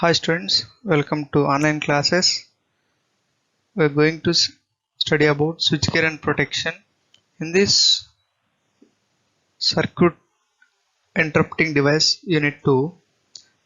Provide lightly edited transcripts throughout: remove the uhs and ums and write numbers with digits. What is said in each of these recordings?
Hi students, welcome to online classes. We are going to study about switchgear and protection. In this circuit interrupting device unit 2,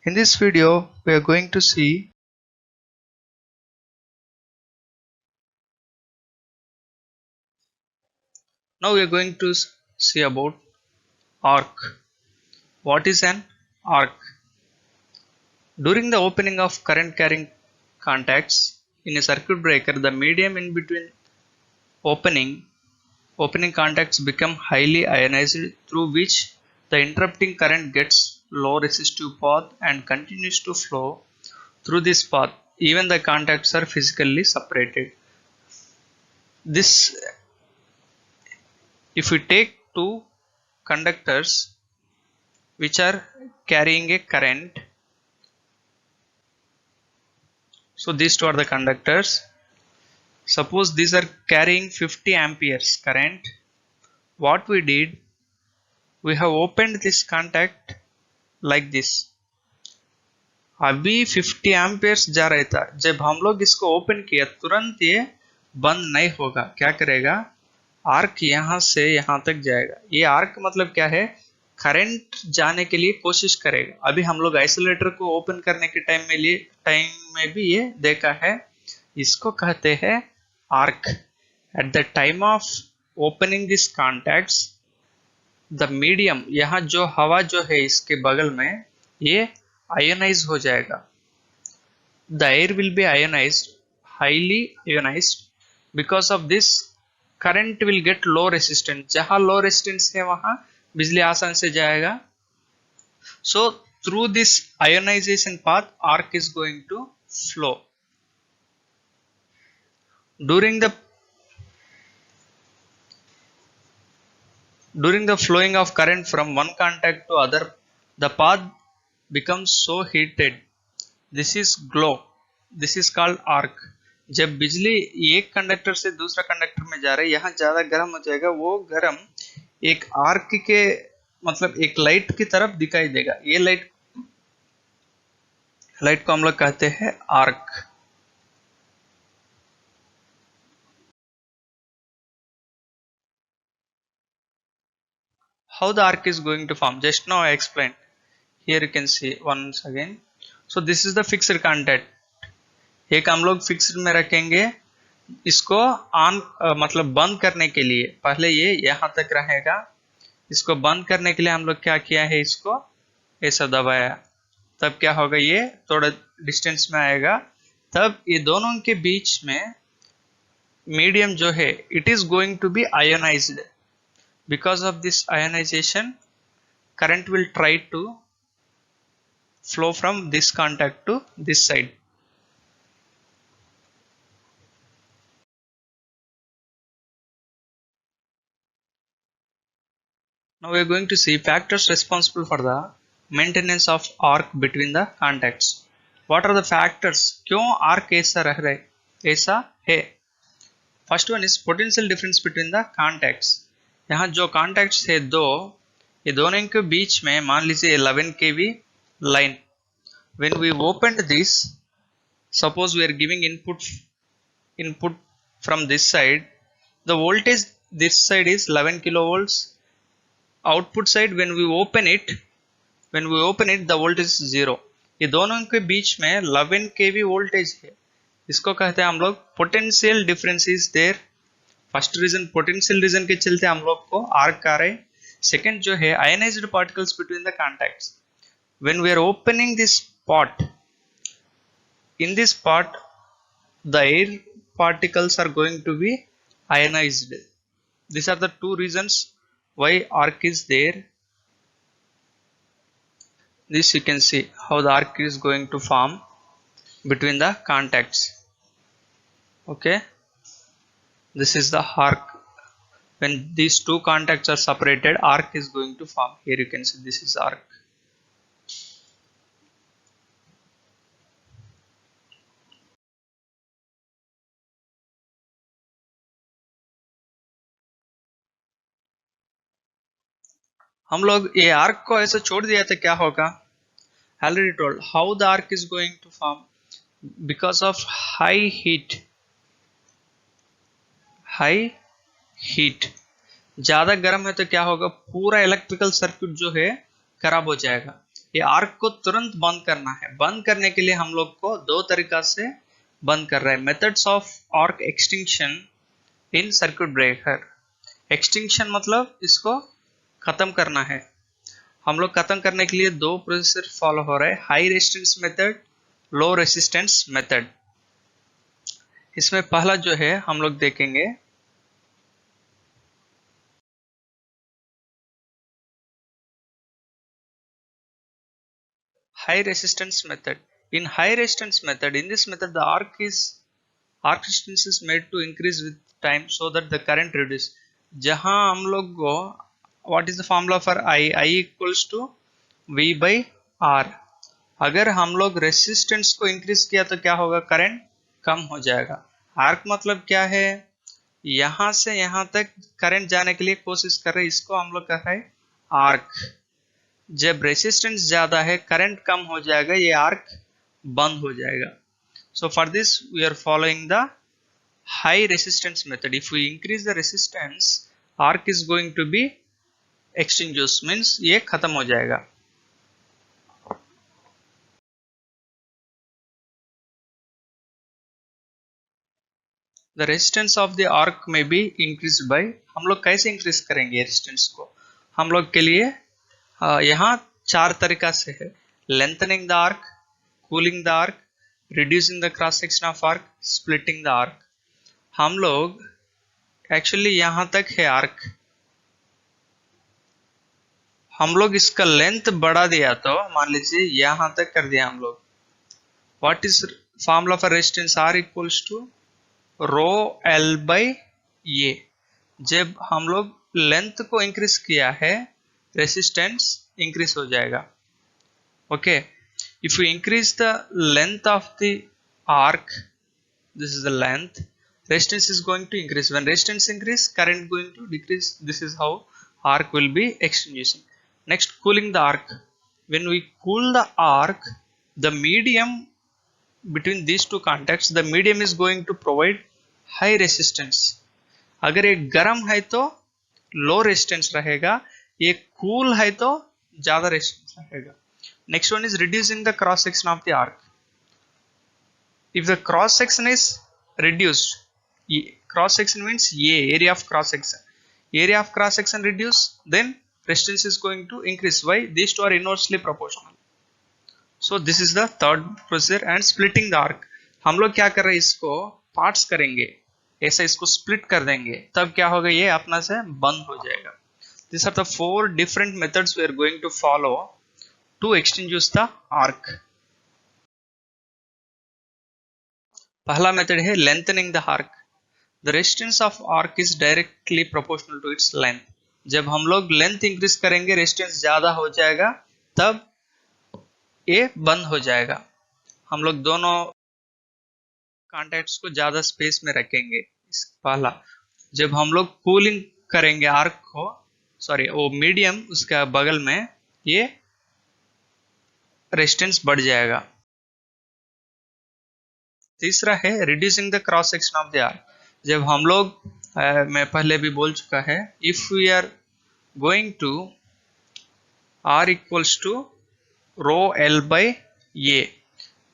in this video we are going to see about arc. What is an arc? During the opening of current carrying contacts in a circuit breaker, the medium in between opening opening contacts become highly ionized, through which the interrupting current gets low resistive path and continues to flow through this path even the contacts are physically separated. This, if we take two conductors which are carrying a current, so these two are the conductors. Suppose these are carrying 50 amperes current. What we did, we have opened this contact like this. अभी 50 amperes जा रहा था, जब हम लोग इसको open किया तुरंत ये बंद नहीं होगा। क्या करेगा, आर्क यहां से यहां तक जाएगा। ये आर्क मतलब क्या है, करंट जाने के लिए कोशिश करेगा। अभी हम लोग आइसोलेटर को ओपन करने के टाइम में भी ये देखा है, इसको कहते हैं arc. At the time of opening this contacts, the medium, यहाँ जो हवा जो है इसके बगल में, ये आयोनाइज हो जाएगा। The air will be ionised, highly ionised, because of this current will get low resistance. जहां लो रेसिस्टेंस है वहां बिजली आसान से जाएगा। So through this ionisation path arc is going to flow. During the flowing of current from one contact to other, the path becomes so heated. This is glow. This is called arc. जब बिजली एक conductor से दूसरा conductor में जा रहा है, यहाँ ज्यादा गर्म हो जाएगा। वो गर्म एक आर्क के मतलब एक लाइट की तरफ दिखाई देगा। ये लाइट को हम लोग कहते हैं arc. How the arc is going to form? Just now I explained. Here you can see once again. So this is the fixed contact. एक हम लोग फिक्स्ड में रखेंगे। इसको ऑन मतलब बंद करने के लिए पहले ये यहां तक रहेगा। इसको बंद करने के लिए हम लोग क्या किया है, इसको ऐसा दबाया। तब क्या होगा, ये थोड़ा डिस्टेंस में आएगा। तब ये दोनों के बीच में मीडियम जो है, it is going to be ionised. Because of this ionisation, current will try to flow from this contact to this side. Now we are going to see factors responsible for the maintenance of arc between the contacts. What are the factors? क्यों arc ऐसा रह रहा है, ऐसा है? First one is potential difference between the contacts. यहाँ जो contacts है दो, ये दोनों के बीच में मान लीजिए 11 kV line. When we opened this, suppose we are giving input from this side. The voltage this side is 11 kilovolts. Output side when we open it, the voltage is 0. ये दोनों के बीच में 11 kV वोल्टेज है। इसको कहते हैं हम लोग potential difference is there. First region, potential region के चलते हम लोग को आर्क आ रहा है। सेकेंड जो है ionised particles between the contacts. When we are opening this pot, in this part the air particles are going to be ionized. These are the two reasons why arc is there. This you can see how the arc is going to form between the contacts. Okay, this is the arc. When these two contacts are separated, arc is going to form. Here you can see this is arc. हम लोग ये arc को ऐसे छोड़ दिया तो क्या होगा, Already told how the arc is going to form because of high heat. High heat. ज्यादा गर्म है तो क्या होगा, पूरा इलेक्ट्रिकल सर्किट जो है खराब हो जाएगा। ये आर्क को तुरंत बंद करना है। बंद करने के लिए हम लोग को दो तरीका से बंद कर रहे हैं। Methods of arc extinction in circuit breaker. Extinction मतलब इसको खत्म करना है। हम लोग खत्म करने के लिए दो प्रोसेसर फॉलो हो रहे हैं, high resistance method, low resistance method. इसमें पहला जो है हम लोग देखेंगे high resistance method. In high resistance method, in this method the arc resistance is made to increase with time so that the current reduce. जहां हम लोग को what is the formula for I equals to V by R। अगर हम लोग resistance को increase किया तो क्या होगा, करंट कम हो जाएगा। आर्क मतलब क्या है, यहां से यहां तक करंट जाने के लिए कोशिश कर रहे हैं, इसको हम लोग कह रहे हैं आर्क। जब रेसिस्टेंस ज्यादा है, करंट कम हो जाएगा, ये आर्क बंद हो जाएगा। So for this we are following the high resistance method. If we increase the resistance, arc is going to be extinguish, means ये खत्म हो जाएगा। The resistance of the arc में बी इंक्रीज बाय, हम लोग कैसे इंक्रीज करेंगे resistance को, हम लोग के लिए यहाँ चार तरीका से है। Lengthening the arc, cooling the arc, reducing the cross section of arc, splitting the arc. हम लोग एक्चुअली यहां तक है आर्क, हम लोग इसका लेंथ बढ़ा दिया तो मान लीजिए यहां तक कर दिया हम लोग। What is formula for resistance, R equals to rho L by A. जब हम लोग लेंथ को इंक्रीज किया है, रेसिस्टेंस इंक्रीज हो जाएगा। Okay, if you increase the length of the arc, this is the length, resistance is going to increase. When resistance increase, current going to decrease. This is how arc will be extinguishing. Next, cooling the arc. When we cool the arc, the medium between these two contacts, the medium is going to provide high resistance. अगर ये गर्म है तो low resistance रहेगा, ये cool है तो ज्यादा रेजिस्टेंस रहेगा। Next one is reducing the cross section of the arc. If the cross section is reduced, cross section means area of cross section, area of cross section reduce, then resistance is going to increase. Why? These two are inversely proportional. So this is the third procedure. And splitting the arc, हम लोग क्या कर रहे हैं, इसको parts करेंगे, ऐसा इसको स्प्लिट कर देंगे, तब क्या होगा, ये अपना से बंद हो जाएगा। These are the four different methods we are going to follow to extinguish the arc. पहला मेथड है lengthening the arc. The resistance of arc is directly proportional to its length. जब हम लोग लेंथ इंक्रीज करेंगे, resistance ज्यादा हो जाएगा, तब ये बंद हो जाएगा। हम लोग दोनों कॉन्टैक्ट्स को ज्यादा स्पेस में रखेंगे। पहला, जब हम लोग कूलिंग करेंगे आर्क को, सॉरी वो मीडियम उसका बगल में, ये रेजिस्टेंस बढ़ जाएगा। तीसरा है reducing the cross section of the arc. जब हम लोग मैं पहले भी बोल चुका है, if we are going to R equals to rho L by A,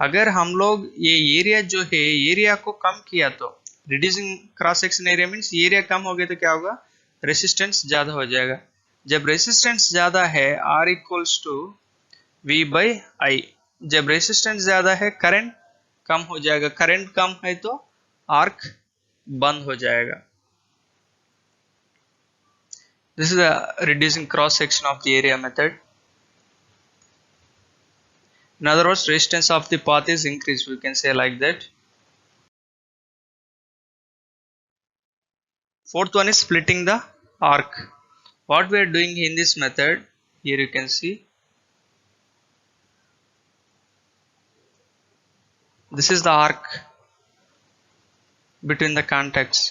अगर हम लोग ये एरिया जो है एरिया को कम किया तो, reducing cross section area means area कम हो गया तो क्या होगा, रेसिस्टेंस ज्यादा हो जाएगा। जब रेसिस्टेंस ज्यादा है, R equals to V by I. जब रेसिस्टेंस ज्यादा है, करंट कम हो जाएगा, करंट कम है तो आर्क बंद हो जाएगा। This is the reducing cross section of the area method. In other words, resistance of the path is increased, we can say like that. Fourth one is splitting the arc. What we are doing in this method, here you can see, this is the arc between the contacts.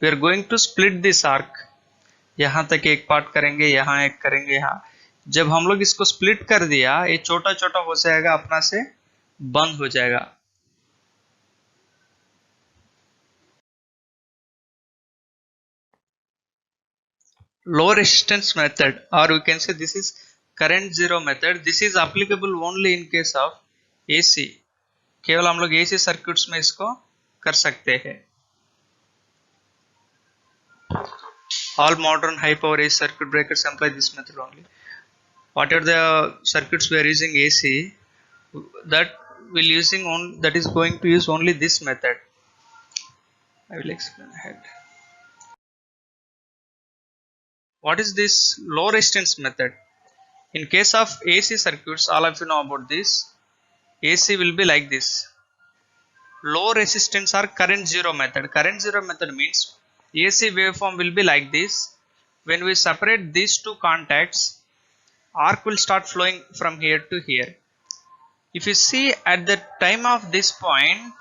We are going to split this arc. यहाँ तक एक part करेंगे, यहाँ एक करेंगे, यहाँ जब हम लोग इसको स्प्लिट कर दिया, ये छोटा छोटा हो जाएगा, अपना से बंद हो जाएगा। Low resistance method, or we can say this is current zero method. This is applicable only in case of AC. केवल हम लोग AC सर्किट्स में इसको कर सकते हैं। All modern high power AC circuit breakers employ this method only. Whatever the circuits we are using AC, that will using on that is going to use only this method. I will explain ahead. What is this low resistance method? In case of AC circuits, all of you know about this. AC will be like this. Low resistance or current zero method. Current zero method means AC waveform will be like this. When we separate these two contacts, arc will start flowing from here to here. If you see at the time of this point,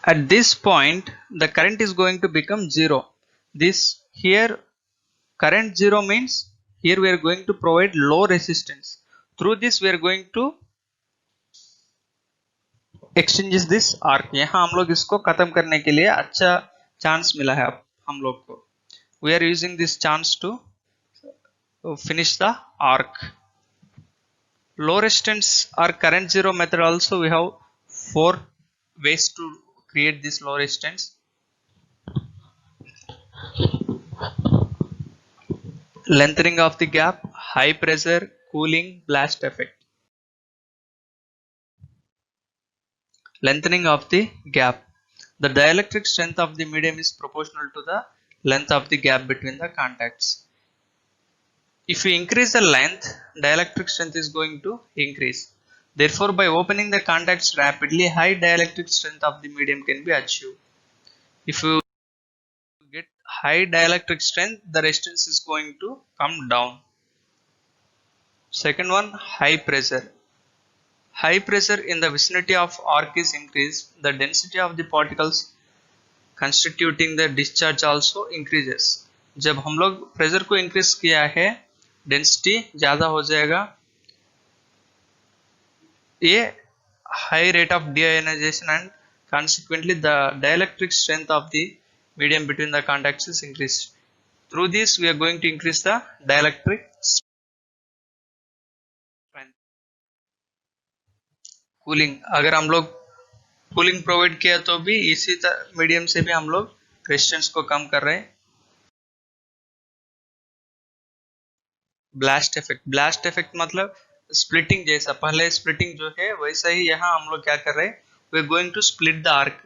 at this point the current is going to become zero. This here current zero means here we are going to provide low resistance. Through this we are going to exchanges this arc. यहाँ हम लोग इसको खत्म करने के लिए अच्छा chance मिला है अब हम लोग को. We are using this chance to finish the arc. Low resistance or current zero method also we have 4 ways to create this low resistance. Lengthening of the gap, high pressure, cooling, blast effect. Lengthening of the gap. The dielectric strength of the medium is proportional to the length of the gap between the contacts. If you increase the length, dielectric strength is going to increase. Therefore, by opening the contacts rapidly, high dielectric strength of the medium can be achieved. If you get high dielectric strength, the resistance is going to come down. Second one, high pressure. High pressure in the vicinity of arc is increased. The density of the particles constituting the discharge also increases. जब हम लोग pressure को increase किया है, density ज्यादा हो जाएगा. ये high rate of deionization and consequently the dielectric strength of the medium between the contacts is increased. Through this we are going to increase the dielectric strength. Cooling, अगर हम लोग कूलिंग प्रोवाइड किया तो भी इसी मीडियम से भी हम लोग रेजिस्टेंस को कम कर रहे हैं. Blast effect. ब्लास्ट इफेक्ट मतलब स्प्लिटिंग जैसा, पहले स्प्लिटिंग जो है वैसा ही यहाँ हम लोग क्या कर रहे हैं, we are going to split the arc.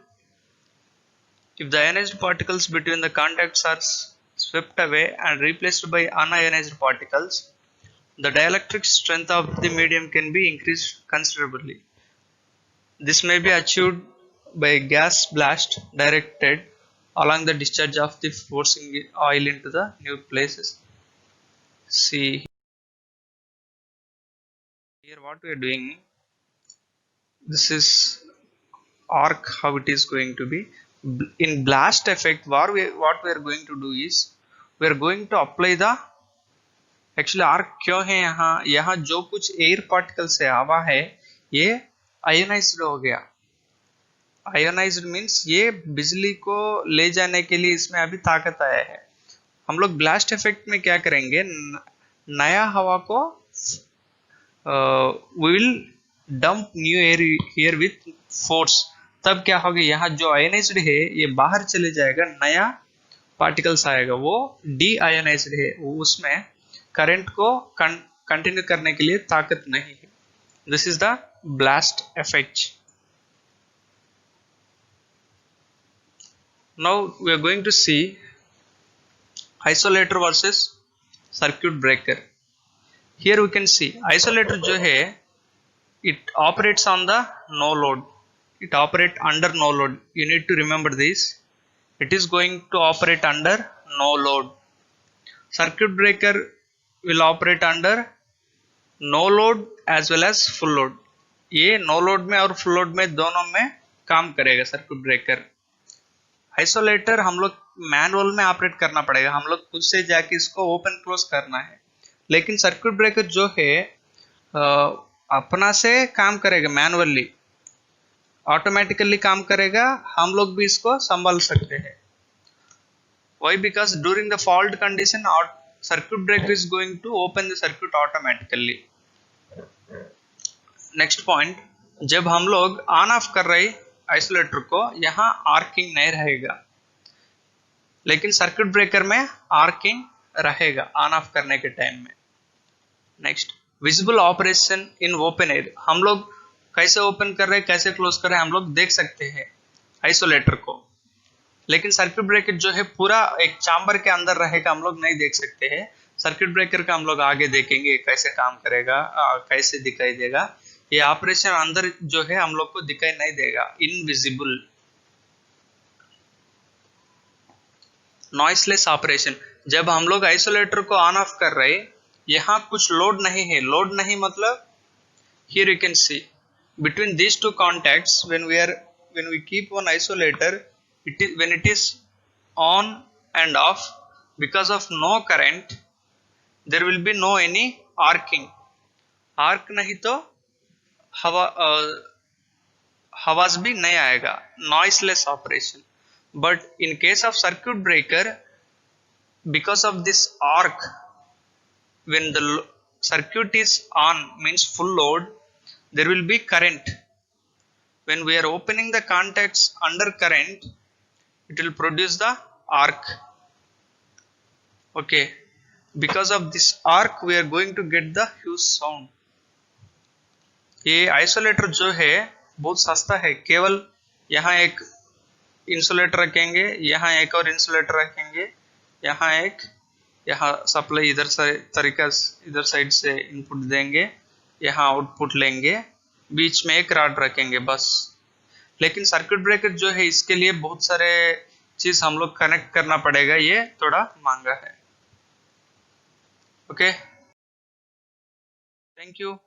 If the ionised particles between the contacts are swept away and replaced by unionised particles, the dielectric strength of the medium can be increased considerably. This may be achieved by gas blast directed along the discharge of the forcing oil into the new places. See here what we are doing. This is arc, how it is going to be. In blast effect, what we are going to do is we are going to apply the actually arc क्यों है यहाँ जो कुछ air particles है, हवा है, ये ionised हो गया. आयोनाइज्ड मीन्स ये बिजली को ले जाने के लिए इसमें अभी ताकत आया है. हम लोग ब्लास्ट इफेक्ट में क्या करेंगे, नया हवा को we will dump new air here with force. तब क्या होगा, यहाँ जो आयोनाइज्ड है ये बाहर चले जाएगा, नया पार्टिकल्स आएगा, वो डी आयोनाइज्ड है, उसमें करंट को कंटिन्यू करने के लिए ताकत नहीं है. This is the blast effect. Now we are going to see isolator versus circuit breaker. Here we can see isolator जो है, it operates on the no load. It operates under no load. You need to remember this. It is going to operate under no load. Circuit breaker will operate under no load as well as full load. ये no load में और full load में दोनों में काम करेगा circuit breaker. Isolator हम लोग मैनुअल में ऑपरेट करना पड़ेगा, हम लोग खुद से जाके इसको ओपन क्लोज करना है। लेकिन सर्किट ब्रेकर जो है अपना से काम करेगा, मैनुअली ऑटोमेटिकली काम करेगा, हम लोग भी इसको संभाल सकते हैं। Why? Because during the fault condition, circuit breaker is going to open the circuit automatically. Next point, जब हम लोग ऑन ऑफ कर रहे आइसोलेटर को, यहाँ आर्किंग नहीं रहेगा, लेकिन सर्किट ब्रेकर में आर्किंग रहेगा ऑन ऑफ करने के टाइम में। Next, visible operation in open air, हम लोग कैसे ओपन कर रहे हैं कैसे क्लोज कर रहे हैं हम लोग देख सकते हैं आइसोलेटर को, लेकिन सर्किट ब्रेकर जो है पूरा एक चैम्बर के अंदर रहेगा, हम लोग नहीं देख सकते हैं। सर्किट ब्रेकर का हम लोग आगे देखेंगे कैसे काम करेगा, कैसे दिखाई देगा। ये ऑपरेशन अंदर जो है हम लोग को दिखाई नहीं देगा, इनविजिबल। नॉइसलेस ऑपरेशन, जब हम लोग आइसोलेटर को ऑन ऑफ कर रहे, यहाँ कुछ लोड नहीं है, लोड नहीं मतलब here you can see between these two contacts when we keep on isolator, when it is on and off, because of no current there will be no any arcing, arc नहीं तो हवाज भी नहीं आएगा, noiseless operation। but in case of circuit breaker, because of this arc, when the circuit is on means full load, there will be current. When we are opening the contacts under current, it will produce the arc. Okay, because of this arc we are going to get the huge sound। ये isolator जो है बहुत सस्ता है, केवल यहाँ एक insulator रखेंगे, यहाँ एक और इंसुलेटर रखेंगे, यहाँ सप्लाई इधर से तरीका इधर साइड से इनपुट देंगे, यहाँ आउटपुट लेंगे, बीच में एक रॉड रखेंगे बस। लेकिन सर्किट ब्रेकर जो है इसके लिए बहुत सारे चीज हम लोग कनेक्ट करना पड़ेगा, ये थोड़ा महंगा है। Okay, thank you.